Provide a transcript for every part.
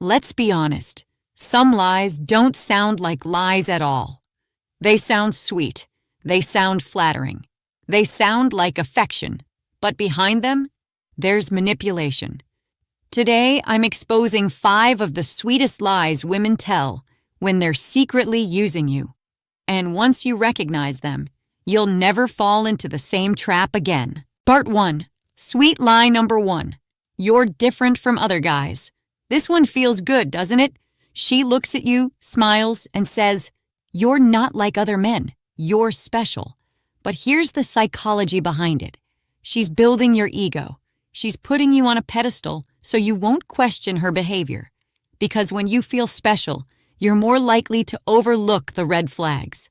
Let's be honest. Some lies don't sound like lies at all. They sound sweet. They sound flattering. They sound like affection. But behind them, there's manipulation. Today, I'm exposing 5 of the sweetest lies women tell when they're secretly using you. And once you recognize them, you'll never fall into the same trap again. Part 1. Sweet lie number 1. You're different from other guys. This one feels good, doesn't it? She looks at you, smiles, and says, "You're not like other men. You're special." But here's the psychology behind it. She's building your ego. She's putting you on a pedestal so you won't question her behavior. Because when you feel special, you're more likely to overlook the red flags.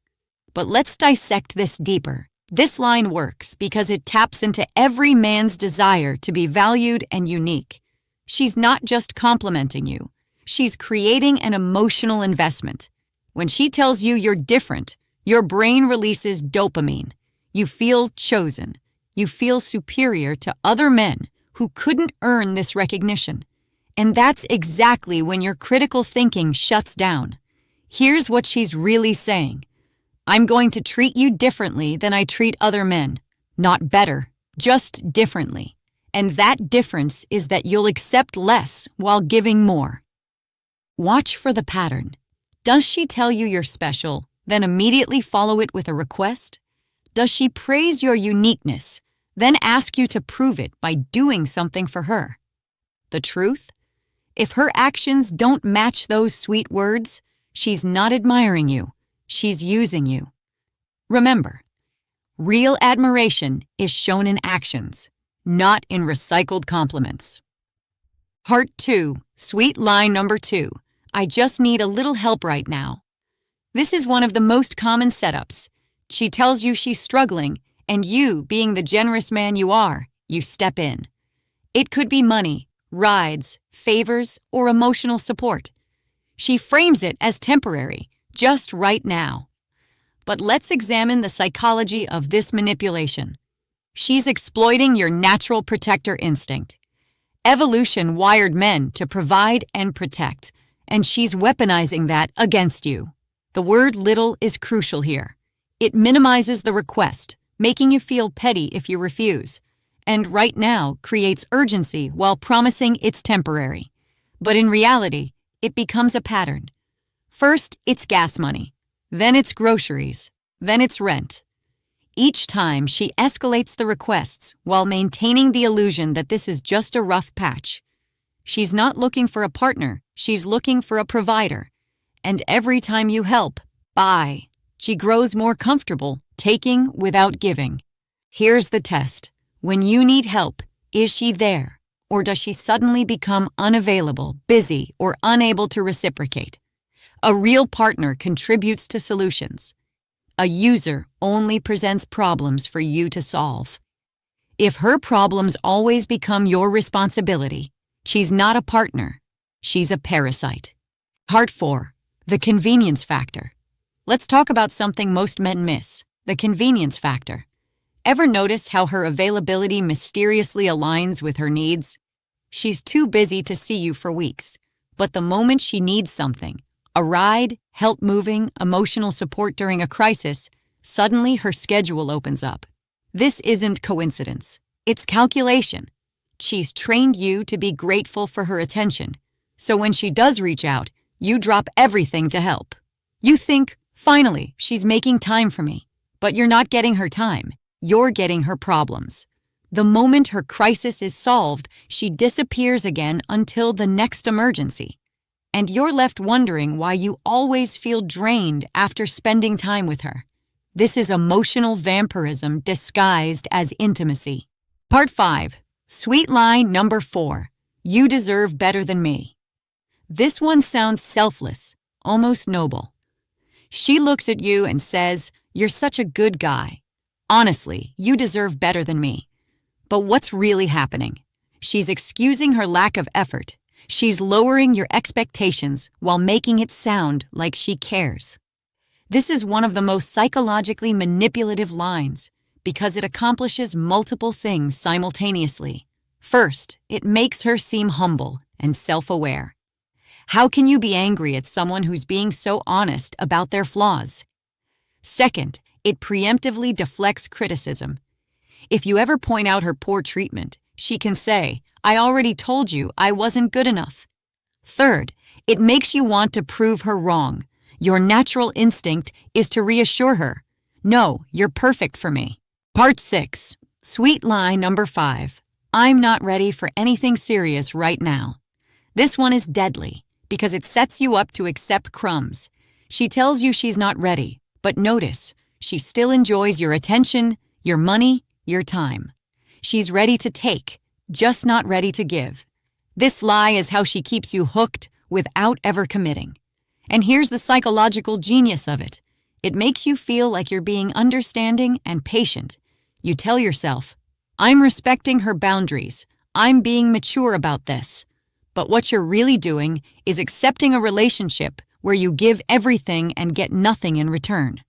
But let's dissect this deeper. This line works because it taps into every man's desire to be valued and unique. She's not just complimenting you. She's creating an emotional investment. When she tells you you're different, your brain releases dopamine. You feel chosen. You feel superior to other men who couldn't earn this recognition. And that's exactly when your critical thinking shuts down. Here's what she's really saying. I'm going to treat you differently than I treat other men. Not better, just differently. And that difference is that you'll accept less while giving more. Watch for the pattern. Does she tell you you're special, then immediately follow it with a request? Does she praise your uniqueness, then ask you to prove it by doing something for her? The truth? If her actions don't match those sweet words, she's not admiring you. She's using you. Remember, real admiration is shown in actions, not in recycled compliments. Part 2. Sweet lie number 2. I just need a little help right now. This is one of the most common setups. She tells you she's struggling, and you, being the generous man you are, you step in. It could be money, rides, favors, or emotional support. She frames it as temporary, just right now. But let's examine the psychology of this manipulation. She's exploiting your natural protector instinct. Evolution wired men to provide and protect, and she's weaponizing that against you. The word little is crucial here. It minimizes the request, making you feel petty if you refuse, and right now creates urgency while promising it's temporary. But in reality, it becomes a pattern. First, it's gas money. Then it's groceries. Then it's rent. Each time, she escalates the requests while maintaining the illusion that this is just a rough patch. She's not looking for a partner. She's looking for a provider. And every time you help, she grows more comfortable taking without giving. Here's the test. When you need help, is she there? Or does she suddenly become unavailable, busy, or unable to reciprocate? A real partner contributes to solutions. A user only presents problems for you to solve. If her problems always become your responsibility, she's not a partner. She's a parasite. Part 4. The convenience factor. Let's talk about something most men miss, the convenience factor. Ever notice how her availability mysteriously aligns with her needs? She's too busy to see you for weeks, but the moment she needs something, a ride, help moving, emotional support during a crisis, suddenly her schedule opens up. This isn't coincidence. It's calculation. She's trained you to be grateful for her attention. So when she does reach out, you drop everything to help. You think, finally, she's making time for me. But you're not getting her time. You're getting her problems. The moment her crisis is solved, she disappears again until the next emergency. And you're left wondering why you always feel drained after spending time with her. This is emotional vampirism disguised as intimacy. Part 5. Sweet lie number 4. You deserve better than me. This one sounds selfless, almost noble. She looks at you and says, "You're such a good guy. Honestly, you deserve better than me." But what's really happening? She's excusing her lack of effort. She's lowering your expectations while making it sound like she cares. This is one of the most psychologically manipulative lines because it accomplishes multiple things simultaneously. First, it makes her seem humble and self-aware. How can you be angry at someone who's being so honest about their flaws? Second, it preemptively deflects criticism. If you ever point out her poor treatment, she can say, "I already told you I wasn't good enough." Third, it makes you want to prove her wrong. Your natural instinct is to reassure her, "No, you're perfect for me." Part 6. Sweet lie number 5. I'm not ready for anything serious right now. This one is deadly because it sets you up to accept crumbs. She tells you she's not ready, but notice, she still enjoys your attention, your money, your time. She's ready to take, just not ready to give. This lie is how she keeps you hooked without ever committing. And here's the psychological genius of it. It makes you feel like you're being understanding and patient. You tell yourself, "I'm respecting her boundaries. I'm being mature about this." But what you're really doing is accepting a relationship where you give everything and get nothing in return.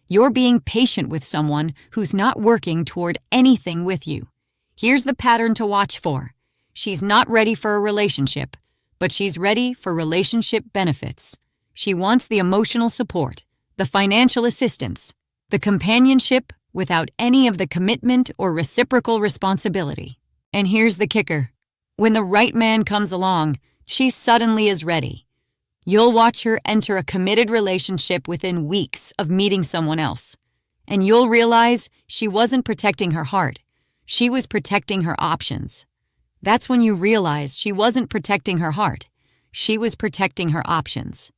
You're being patient with someone who's not working toward anything with you. Here's the pattern to watch for. She's not ready for a relationship, but she's ready for relationship benefits. She wants the emotional support, the financial assistance, the companionship without any of the commitment or reciprocal responsibility. And here's the kicker. When the right man comes along, she suddenly is ready. You'll watch her enter a committed relationship within weeks of meeting someone else. And you'll realize she wasn't protecting her heart. She was protecting her options. That's when you realize she wasn't protecting her heart. She was protecting her options.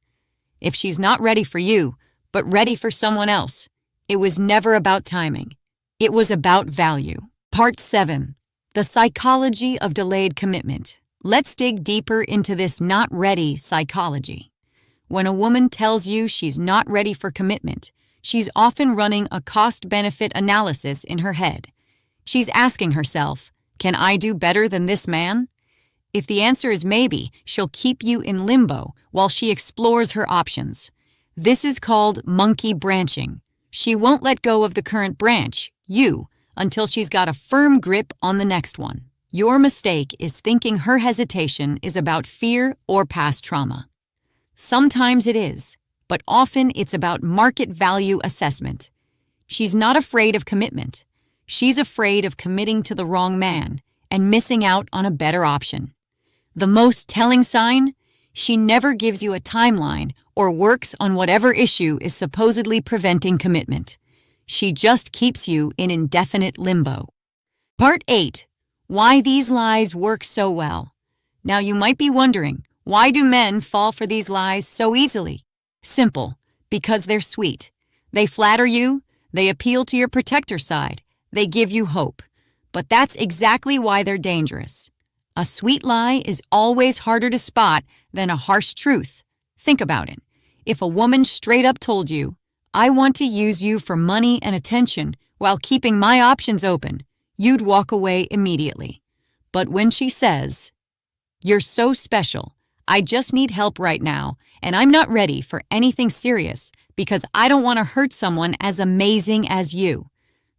If she's not ready for you, but ready for someone else, it was never about timing. It was about value. Part 7. The psychology of delayed commitment. Let's dig deeper into this not ready psychology. When a woman tells you she's not ready for commitment, she's often running a cost-benefit analysis in her head. She's asking herself, "Can I do better than this man?" If the answer is maybe, she'll keep you in limbo while she explores her options. This is called monkey branching. She won't let go of the current branch, you, until she's got a firm grip on the next one. Your mistake is thinking her hesitation is about fear or past trauma. Sometimes it is, but often it's about market value assessment. She's not afraid of commitment. She's afraid of committing to the wrong man and missing out on a better option. The most telling sign? She never gives you a timeline or works on whatever issue is supposedly preventing commitment. She just keeps you in indefinite limbo. Part 8. Why these lies work so well. Now you might be wondering, why do men fall for these lies so easily? Simple, because they're sweet. They flatter you, they appeal to your protector side, they give you hope. But that's exactly why they're dangerous. A sweet lie is always harder to spot than a harsh truth. Think about it. If a woman straight up told you, "I want to use you for money and attention while keeping my options open," you'd walk away immediately. But when she says, "You're so special, I just need help right now, and I'm not ready for anything serious because I don't want to hurt someone as amazing as you,"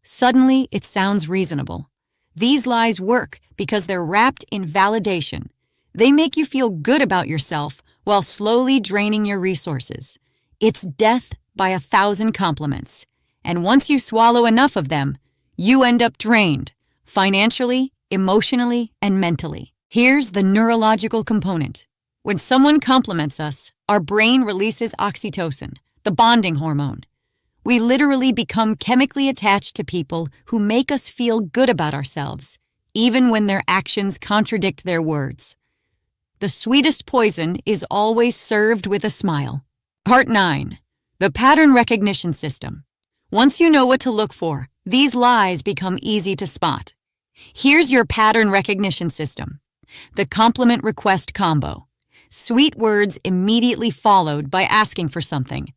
suddenly it sounds reasonable. These lies work because they're wrapped in validation. They make you feel good about yourself while slowly draining your resources. It's death by 1,000 compliments. And once you swallow enough of them, you end up drained, financially, emotionally, and mentally. Here's the neurological component. When someone compliments us, our brain releases oxytocin, the bonding hormone. We literally become chemically attached to people who make us feel good about ourselves, even when their actions contradict their words. The sweetest poison is always served with a smile. Part 9. The pattern recognition system. Once you know what to look for, these lies become easy to spot. Here's your pattern recognition system. The compliment request combo. Sweet words immediately followed by asking for something.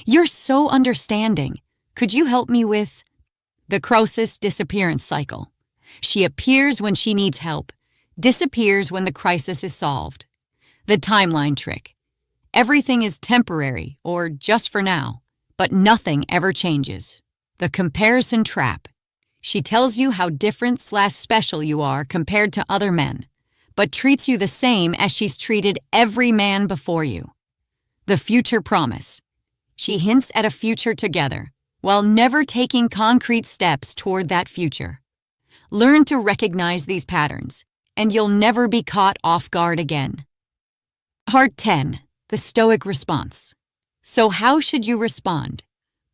"You're so understanding. Could you help me with?" The Croesus disappearance cycle. She appears when she needs help, disappears when the crisis is solved. The timeline trick. Everything is temporary or just for now, but nothing ever changes. The comparison trap. She tells you how different/special you are compared to other men. but treats you the same as she's treated every man before you. The future promise. She hints at a future together, while never taking concrete steps toward that future. Learn to recognize these patterns, and you'll never be caught off guard again. Part 10. The Stoic Response. So how should you respond?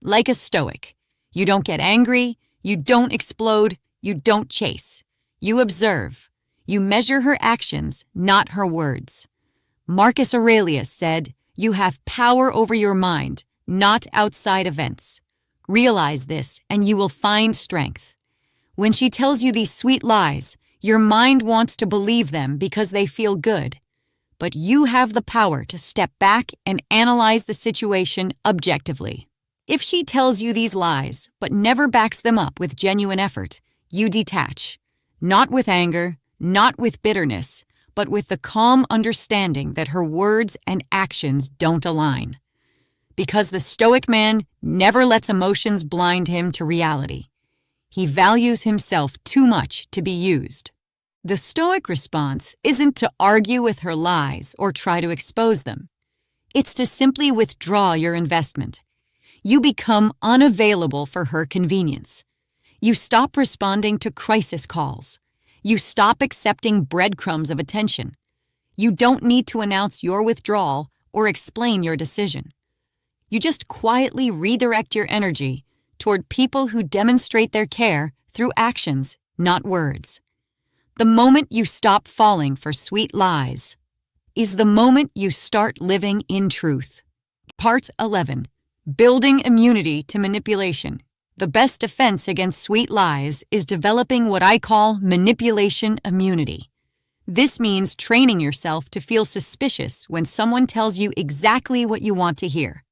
Like a Stoic. You don't get angry, you don't explode, you don't chase. You observe. You measure her actions, not her words. Marcus Aurelius said, "You have power over your mind, not outside events. Realize this, and you will find strength." When she tells you these sweet lies, your mind wants to believe them because they feel good. But you have the power to step back and analyze the situation objectively. If she tells you these lies, but never backs them up with genuine effort, you detach. Not with anger, not with bitterness, but with the calm understanding that her words and actions don't align. Because the Stoic man never lets emotions blind him to reality. He values himself too much to be used. The Stoic response isn't to argue with her lies or try to expose them. It's to simply withdraw your investment. You become unavailable for her convenience. You stop responding to crisis calls. You stop accepting breadcrumbs of attention. You don't need to announce your withdrawal or explain your decision. You just quietly redirect your energy toward people who demonstrate their care through actions, not words. The moment you stop falling for sweet lies is the moment you start living in truth. Part 11. Building immunity to manipulation. The best defense against sweet lies is developing what I call manipulation immunity. This means training yourself to feel suspicious when someone tells you exactly what you want to hear.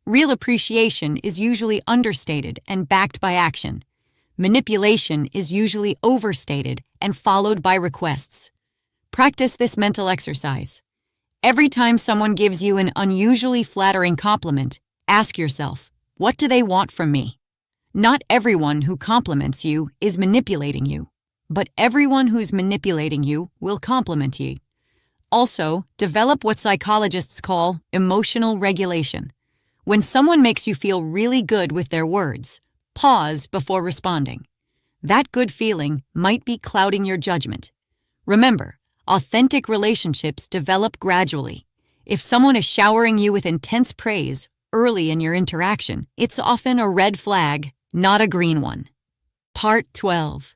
Real appreciation is usually understated and backed by action. Manipulation is usually overstated and followed by requests. Practice this mental exercise. Every time someone gives you an unusually flattering compliment, ask yourself, what do they want from me? Not everyone who compliments you is manipulating you, but everyone who's manipulating you will compliment you. Also, develop what psychologists call emotional regulation. When someone makes you feel really good with their words, pause before responding. That good feeling might be clouding your judgment. Remember, authentic relationships develop gradually. If someone is showering you with intense praise early in your interaction, it's often a red flag, not a green one. Part 12.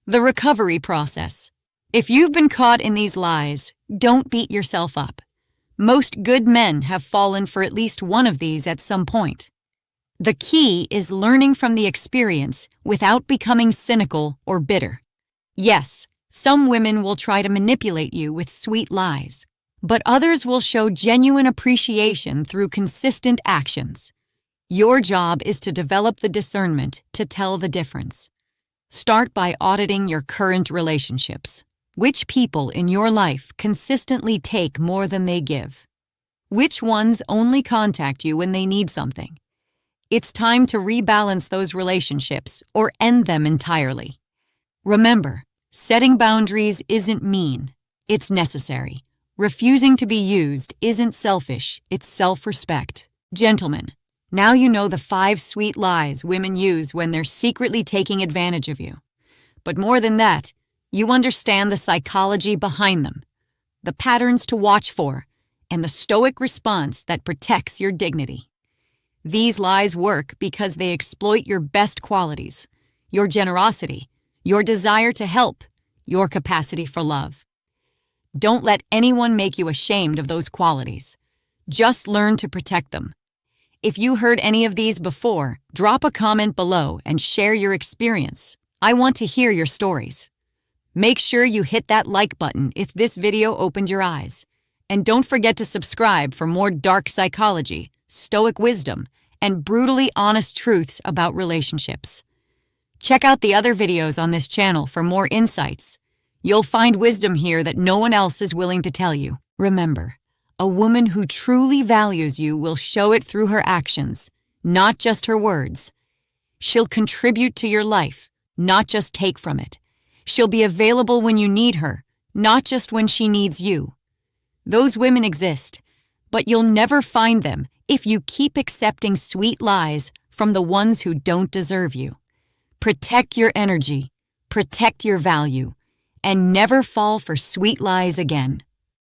The recovery process. If you've been caught in these lies, don't beat yourself up. Most good men have fallen for at least one of these at some point. The key is learning from the experience without becoming cynical or bitter. Yes, some women will try to manipulate you with sweet lies, but others will show genuine appreciation through consistent actions. Your job is to develop the discernment to tell the difference. Start by auditing your current relationships. Which people in your life consistently take more than they give? Which ones only contact you when they need something? It's time to rebalance those relationships or end them entirely. Remember, setting boundaries isn't mean, it's necessary. Refusing to be used isn't selfish, it's self-respect. Gentlemen, now you know the 5 sweet lies women use when they're secretly taking advantage of you. But more than that, you understand the psychology behind them, the patterns to watch for, and the stoic response that protects your dignity. These lies work because they exploit your best qualities, your generosity, your desire to help, your capacity for love. Don't let anyone make you ashamed of those qualities. Just learn to protect them. If you heard any of these before, drop a comment below and share your experience. I want to hear your stories. Make sure you hit that like button if this video opened your eyes. And don't forget to subscribe for more dark psychology, stoic wisdom, and brutally honest truths about relationships. Check out the other videos on this channel for more insights. You'll find wisdom here that no one else is willing to tell you. Remember, a woman who truly values you will show it through her actions, not just her words. She'll contribute to your life, not just take from it. She'll be available when you need her, not just when she needs you. Those women exist, but you'll never find them if you keep accepting sweet lies from the ones who don't deserve you. Protect your energy, protect your value, and never fall for sweet lies again.